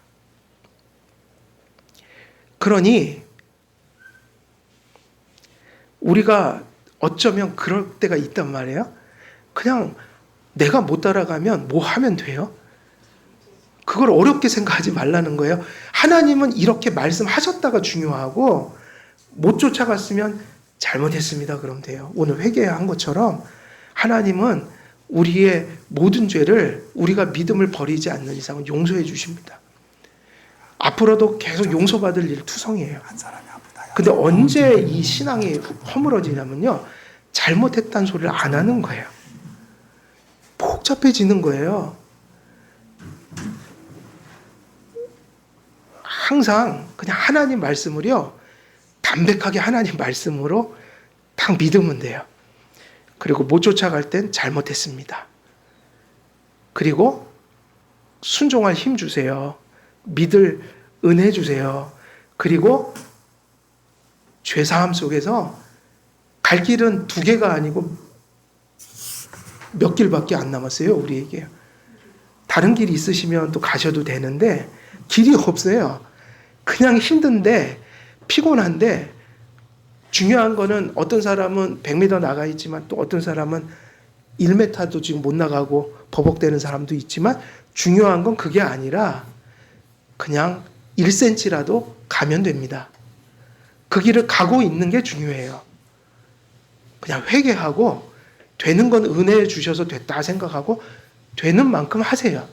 그러니 우리가 어쩌면 그럴 때가 있단 말이에요. 그냥 내가 못 따라가면 뭐 하면 돼요? 그걸 어렵게 생각하지 말라는 거예요. 하나님은 이렇게 말씀하셨다가 중요하고 못 쫓아갔으면 잘못했습니다. 그럼 돼요. 오늘 회개한 것처럼 하나님은 우리의 모든 죄를 우리가 믿음을 버리지 않는 이상은 용서해 주십니다. 앞으로도 계속 용서받을 일 투성이에요. 근데 언제 이 신앙이 허물어지냐면요. 잘못했다는 소리를 안 하는 거예요. 복잡해지는 거예요. 항상 그냥 하나님 말씀을요. 담백하게 하나님 말씀으로 딱 믿으면 돼요. 그리고 못 쫓아갈 땐 잘못했습니다. 그리고 순종할 힘 주세요. 믿을 은혜 주세요. 그리고 죄사함 속에서 갈 길은 두 개가 아니고 몇 길밖에 안 남았어요. 우리에게. 다른 길이 있으시면 또 가셔도 되는데 길이 없어요. 그냥 힘든데 피곤한데 중요한 거는 어떤 사람은 100m 나가 있지만 또 어떤 사람은 1m도 지금 못 나가고 버벅대는 사람도 있지만 중요한 건 그게 아니라 그냥 1cm라도 가면 됩니다. 그 길을 가고 있는 게 중요해요. 그냥 회개하고 되는 건 은혜 주셔서 됐다 생각하고 되는 만큼 하세요.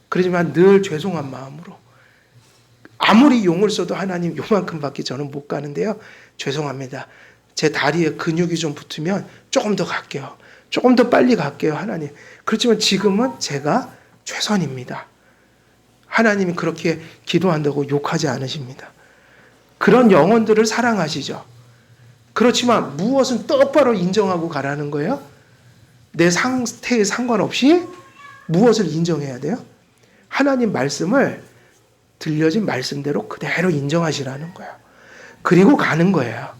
그러지만 늘 죄송한 마음으로 아무리 용을 써도 하나님 요만큼밖에 저는 못 가는데요. 죄송합니다. 제 다리에 근육이 좀 붙으면 조금 더 갈게요. 조금 더 빨리 갈게요. 하나님. 그렇지만 지금은 제가 최선입니다. 하나님이 그렇게 기도한다고 욕하지 않으십니다. 그런 영혼들을 사랑하시죠. 그렇지만 무엇은 똑바로 인정하고 가라는 거예요. 내 상태에 상관없이 무엇을 인정해야 돼요? 하나님 말씀을 들려진 말씀대로 그대로 인정하시라는 거예요. 그리고 가는 거예요.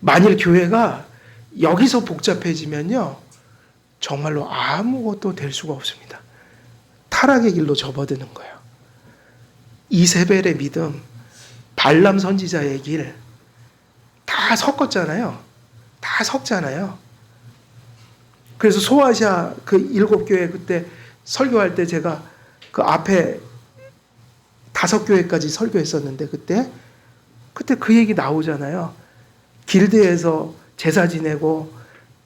만일 교회가 여기서 복잡해지면요, 정말로 아무것도 될 수가 없습니다. 타락의 길로 접어드는 거예요. 이세벨의 믿음, 발람 선지자의 길, 다 섞었잖아요. 다 섞잖아요. 그래서 소아시아 그 7교회 그때 설교할 때 제가 그 앞에 5교회까지 설교했었는데 그때 그 얘기 나오잖아요. 길드에서 제사 지내고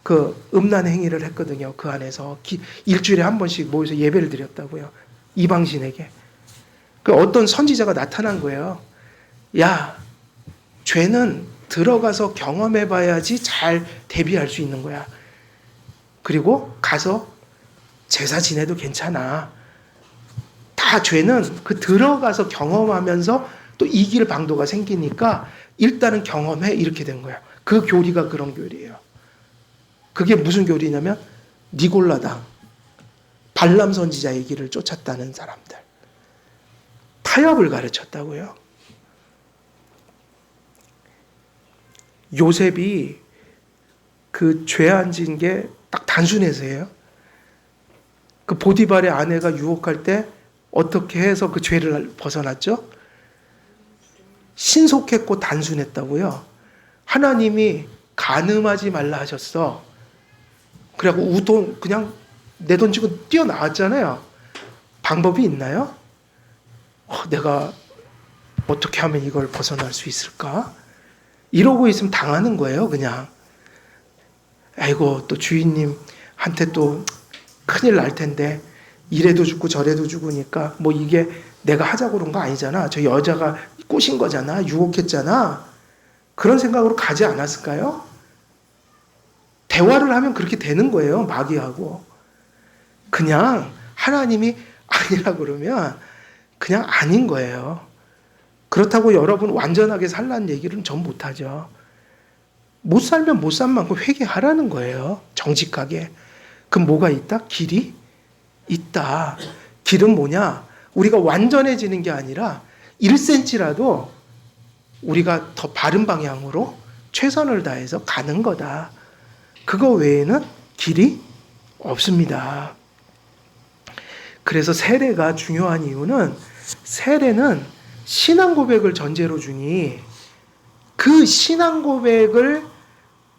그 음란 행위를 했거든요. 그 안에서 일주일에 한 번씩 모여서 예배를 드렸다고요. 이방신에게. 그 어떤 선지자가 나타난 거예요. 야, 죄는 들어가서 경험해 봐야지 잘 대비할 수 있는 거야. 그리고 가서 제사 지내도 괜찮아. 다 죄는 그 들어가서 경험하면서 또 이길 방도가 생기니까 일단은 경험해. 이렇게 된 거예요. 그 교리가 그런 교리예요. 그게 무슨 교리냐면 니골라당, 발람 선지자의 길을 쫓았다는 사람들. 타협을 가르쳤다고요. 요셉이 그 죄 안 지은 게 딱 단순해서예요. 그 보디발의 아내가 유혹할 때 어떻게 해서 그 죄를 벗어났죠? 신속했고 단순했다고요. 하나님이 간음하지 말라 하셨어. 그래갖고 우돈 그냥 내던지고 뛰어나왔잖아요. 방법이 있나요? 내가 어떻게 하면 이걸 벗어날 수 있을까? 이러고 있으면 당하는 거예요, 그냥. 아이고, 또 주인님한테 또 큰일 날 텐데, 이래도 죽고 저래도 죽으니까, 뭐 이게 내가 하자고 그런 거 아니잖아. 저 여자가 꼬신 거잖아. 유혹했잖아. 그런 생각으로 가지 않았을까요? 대화를 하면 그렇게 되는 거예요, 마귀하고. 그냥 하나님이 아니라 그러면 그냥 아닌 거예요. 그렇다고 여러분 완전하게 살라는 얘기는 전 못하죠. 못 살면 못 산 만큼 회개하라는 거예요. 정직하게. 그럼 뭐가 있다? 길이 있다. 길은 뭐냐? 우리가 완전해지는 게 아니라 1cm라도 우리가 더 바른 방향으로 최선을 다해서 가는 거다. 그거 외에는 길이 없습니다. 그래서 세례가 중요한 이유는 세례는 신앙 고백을 전제로 주니 그 신앙 고백을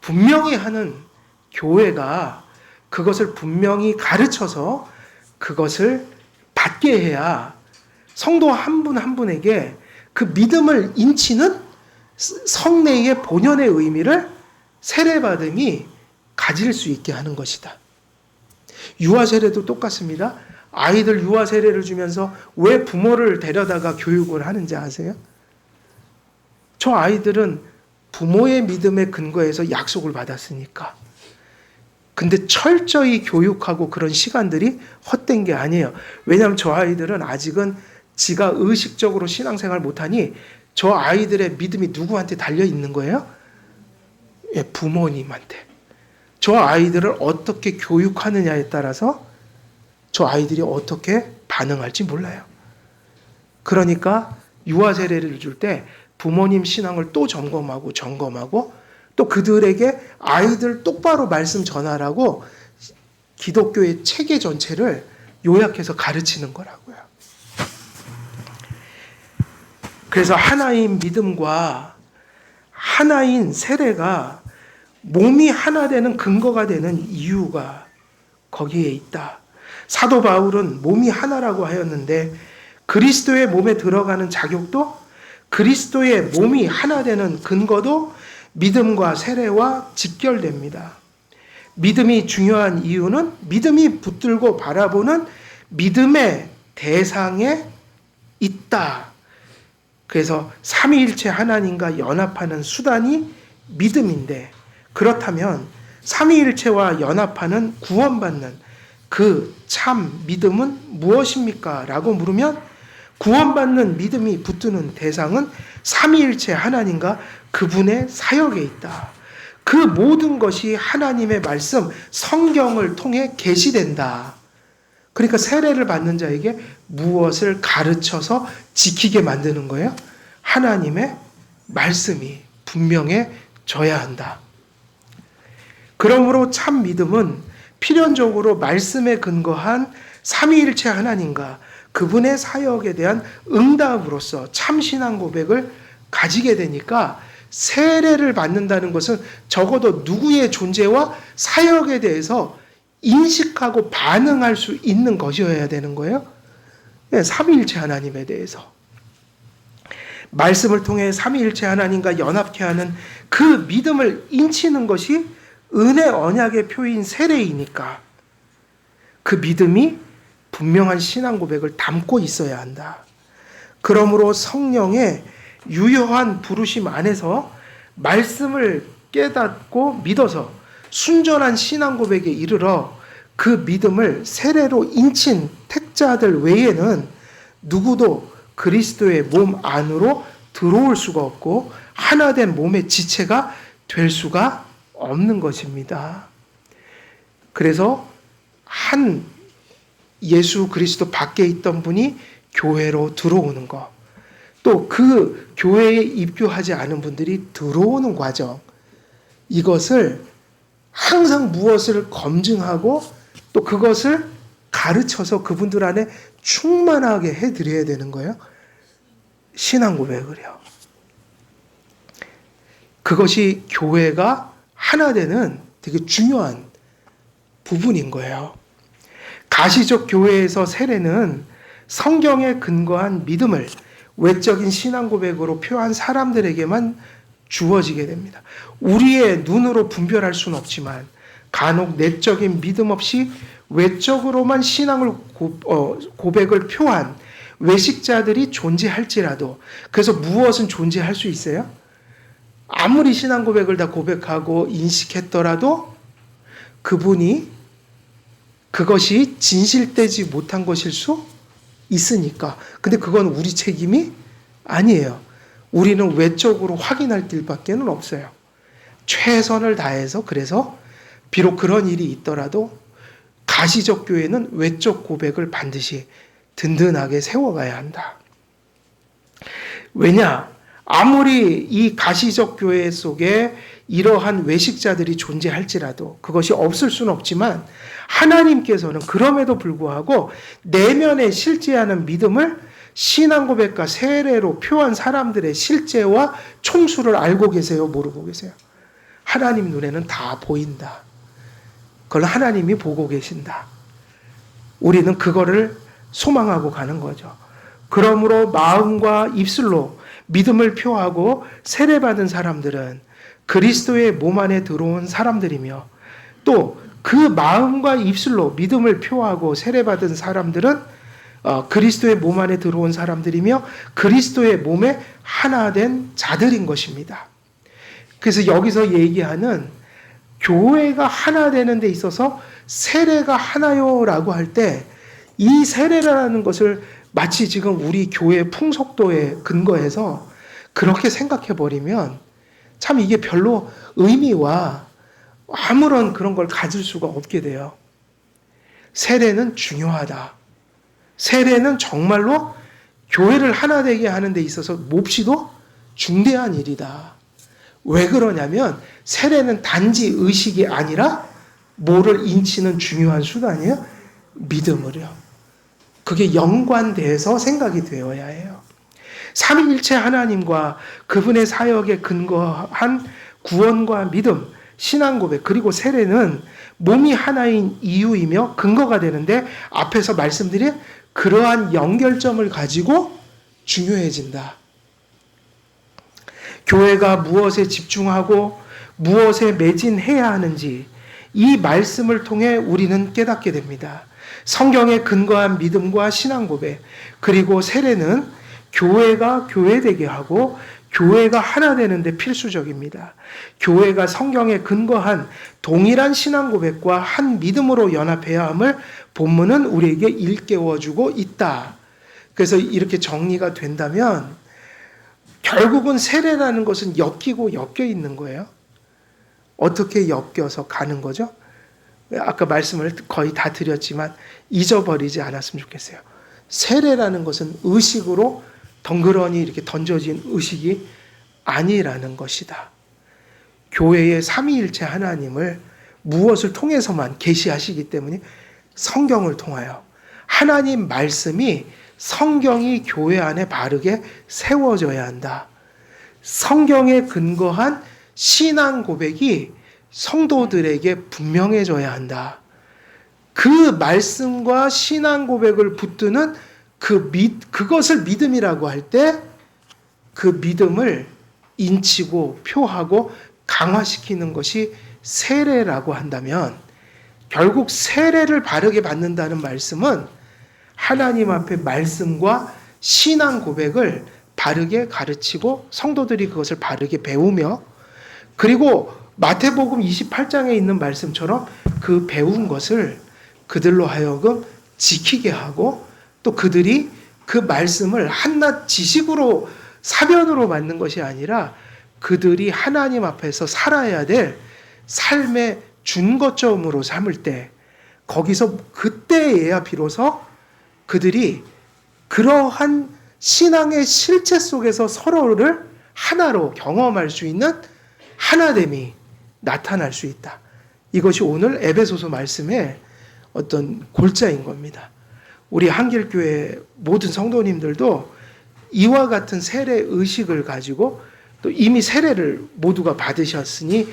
분명히 하는 교회가 그것을 분명히 가르쳐서 그것을 받게 해야 성도 한 분 한 분에게 그 믿음을 인치는 성례의 본연의 의미를 세례받음이 가질 수 있게 하는 것이다. 유아 세례도 똑같습니다. 아이들 유아 세례를 주면서 왜 부모를 데려다가 교육을 하는지 아세요? 저 아이들은 부모의 믿음에 근거해서 약속을 받았으니까. 근데 철저히 교육하고 그런 시간들이 헛된 게 아니에요. 왜냐하면 저 아이들은 아직은 지가 의식적으로 신앙생활 못하니 저 아이들의 믿음이 누구한테 달려 있는 거예요? 예, 부모님한테. 저 아이들을 어떻게 교육하느냐에 따라서 저 아이들이 어떻게 반응할지 몰라요. 그러니까 유아 세례를 줄 때 부모님 신앙을 또 점검하고 또 그들에게 아이들 똑바로 말씀 전하라고 기독교의 체계 전체를 요약해서 가르치는 거라고요. 그래서 하나인 믿음과 하나인 세례가 몸이 하나 되는 근거가 되는 이유가 거기에 있다. 사도 바울은 몸이 하나라고 하였는데 그리스도의 몸에 들어가는 자격도 그리스도의 몸이 하나 되는 근거도 믿음과 세례와 직결됩니다. 믿음이 중요한 이유는 믿음이 붙들고 바라보는 믿음의 대상에 있다. 그래서 삼위일체 하나님과 연합하는 수단이 믿음인데, 그렇다면 삼위일체와 연합하는 구원받는 그 참 믿음은 무엇입니까? 라고 물으면 구원받는 믿음이 붙드는 대상은 삼위일체 하나님과 그분의 사역에 있다. 그 모든 것이 하나님의 말씀, 성경을 통해 계시된다. 그러니까 세례를 받는 자에게 무엇을 가르쳐서 지키게 만드는 거예요? 하나님의 말씀이 분명해져야 한다. 그러므로 참 믿음은 필연적으로 말씀에 근거한 삼위일체 하나님과 그분의 사역에 대한 응답으로서 참 신앙 고백을 가지게 되니까 세례를 받는다는 것은 적어도 누구의 존재와 사역에 대해서 인식하고 반응할 수 있는 것이어야 되는 거예요. 삼위일체 하나님에 대해서. 말씀을 통해 삼위일체 하나님과 연합케 하는 그 믿음을 인치는 것이 은혜 언약의 표인 세례이니까 그 믿음이 분명한 신앙 고백을 담고 있어야 한다. 그러므로 성령의 유효한 부르심 안에서 말씀을 깨닫고 믿어서 순전한 신앙 고백에 이르러 그 믿음을 세례로 인친 택자들 외에는 누구도 그리스도의 몸 안으로 들어올 수가 없고 하나된 몸의 지체가 될 수가 없는 것입니다. 그래서 한 예수 그리스도 밖에 있던 분이 교회로 들어오는 것, 또 그 교회에 입교하지 않은 분들이 들어오는 과정, 이것을 항상 무엇을 검증하고 또 그것을 가르쳐서 그분들 안에 충만하게 해드려야 되는 거예요. 신앙 고백을요. 그것이 교회가 하나 되는 되게 중요한 부분인 거예요. 가시적 교회에서 세례는 성경에 근거한 믿음을 외적인 신앙 고백으로 표한 사람들에게만 주어지게 됩니다. 우리의 눈으로 분별할 수는 없지만 간혹 내적인 믿음 없이 외적으로만 신앙을 고백을 표한 외식자들이 존재할지라도, 그래서 무엇은 존재할 수 있어요? 아무리 신앙 고백을 다 고백하고 인식했더라도 그분이 그것이 진실되지 못한 것일 수 있으니까. 근데 그건 우리 책임이 아니에요. 우리는 외적으로 확인할 길밖에 없어요. 최선을 다해서, 그래서 비록 그런 일이 있더라도 가시적 교회는 외적 고백을 반드시 든든하게 세워가야 한다. 왜냐? 아무리 이 가시적 교회 속에 이러한 외식자들이 존재할지라도, 그것이 없을 수는 없지만 하나님께서는 그럼에도 불구하고 내면에 실제하는 믿음을 신앙 고백과 세례로 표한 사람들의 실제와 총수를 알고 계세요? 모르고 계세요? 하나님 눈에는 다 보인다. 그걸 하나님이 보고 계신다. 우리는 그거를 소망하고 가는 거죠. 그러므로 마음과 입술로 믿음을 표하고 세례받은 사람들은 그리스도의 몸 안에 들어온 사람들이며, 또 그 마음과 입술로 믿음을 표하고 세례받은 사람들은 그리스도의 몸 안에 들어온 사람들이며 그리스도의 몸에 하나 된 자들인 것입니다. 그래서 여기서 얘기하는 교회가 하나 되는 데 있어서 세례가 하나요라고 할 때, 이 세례라는 것을 마치 지금 우리 교회 풍속도에 근거해서 그렇게 생각해 버리면 참 이게 별로 의미와 아무런 그런 걸 가질 수가 없게 돼요. 세례는 중요하다. 세례는 정말로 교회를 하나 되게 하는 데 있어서 몹시도 중대한 일이다. 왜 그러냐면 세례는 단지 의식이 아니라 뭐를 인치는 중요한 수단이에요? 믿음을요. 그게 연관돼서 생각이 되어야 해요. 삼위일체 하나님과 그분의 사역에 근거한 구원과 믿음, 신앙 고백, 그리고 세례는 몸이 하나인 이유이며 근거가 되는데 앞에서 말씀드린 그러한 연결점을 가지고 중요해진다. 교회가 무엇에 집중하고 무엇에 매진해야 하는지 이 말씀을 통해 우리는 깨닫게 됩니다. 성경에 근거한 믿음과 신앙 고백, 그리고 세례는 교회가 교회되게 하고 교회가 하나 되는데 필수적입니다. 교회가 성경에 근거한 동일한 신앙 고백과 한 믿음으로 연합해야 함을 본문은 우리에게 일깨워주고 있다. 그래서 이렇게 정리가 된다면 결국은 세례라는 것은 엮이고 엮여 있는 거예요. 어떻게 엮여서 가는 거죠? 아까 말씀을 거의 다 드렸지만 잊어버리지 않았으면 좋겠어요. 세례라는 것은 의식으로 덩그러니 이렇게 던져진 의식이 아니라는 것이다. 교회의 삼위일체 하나님을 무엇을 통해서만 계시하시기 때문에 성경을 통하여 하나님 말씀이 성경이 교회 안에 바르게 세워져야 한다. 성경에 근거한 신앙 고백이 성도들에게 분명해져야 한다. 그 말씀과 신앙 고백을 붙드는 그것을 믿음이라고 할 때 그 믿음을 인치고 표하고 강화시키는 것이 세례라고 한다면 결국 세례를 바르게 받는다는 말씀은 하나님 앞에 말씀과 신앙 고백을 바르게 가르치고 성도들이 그것을 바르게 배우며 그리고 마태복음 28장에 있는 말씀처럼 그 배운 것을 그들로 하여금 지키게 하고 또 그들이 그 말씀을 한낱 지식으로 사변으로 받는 것이 아니라 그들이 하나님 앞에서 살아야 될 삶의 준거점으로 삼을 때 거기서 그때에야 비로소 그들이 그러한 신앙의 실체 속에서 서로를 하나로 경험할 수 있는 하나됨이 나타날 수 있다. 이것이 오늘 에베소서 말씀의 어떤 골자인 겁니다. 우리 한길교회 모든 성도님들도 이와 같은 세례 의식을 가지고 또 이미 세례를 모두가 받으셨으니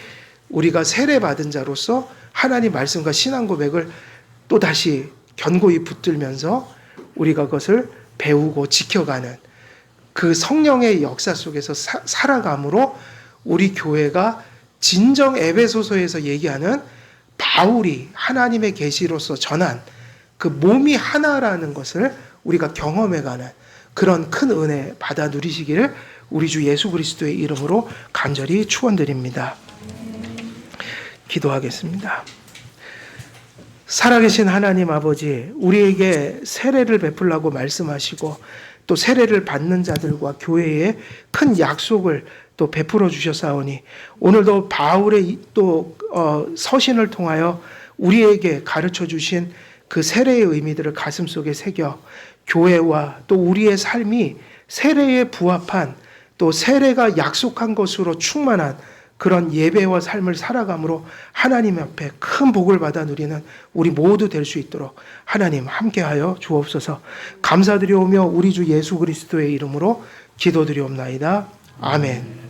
우리가 세례 받은 자로서 하나님 말씀과 신앙 고백을 또다시 견고히 붙들면서 우리가 그것을 배우고 지켜가는 그 성령의 역사 속에서 살아감으로 우리 교회가 진정 에베소서에서 얘기하는 바울이 하나님의 계시로서 전한 그 몸이 하나라는 것을 우리가 경험해가는 그런 큰 은혜 받아 누리시기를 우리 주 예수 그리스도의 이름으로 간절히 축원드립니다. 기도하겠습니다. 살아계신 하나님 아버지, 우리에게 세례를 베풀라고 말씀하시고 또 세례를 받는 자들과 교회에 큰 약속을 또 베풀어 주셨사오니 오늘도 바울의 또 서신을 통하여 우리에게 가르쳐 주신 그 세례의 의미들을 가슴속에 새겨 교회와 또 우리의 삶이 세례에 부합한 또 세례가 약속한 것으로 충만한 그런 예배와 삶을 살아감으로 하나님 앞에 큰 복을 받아 누리는 우리 모두 될 수 있도록 하나님 함께하여 주옵소서. 감사드리오며 우리 주 예수 그리스도의 이름으로 기도드리옵나이다. 아멘.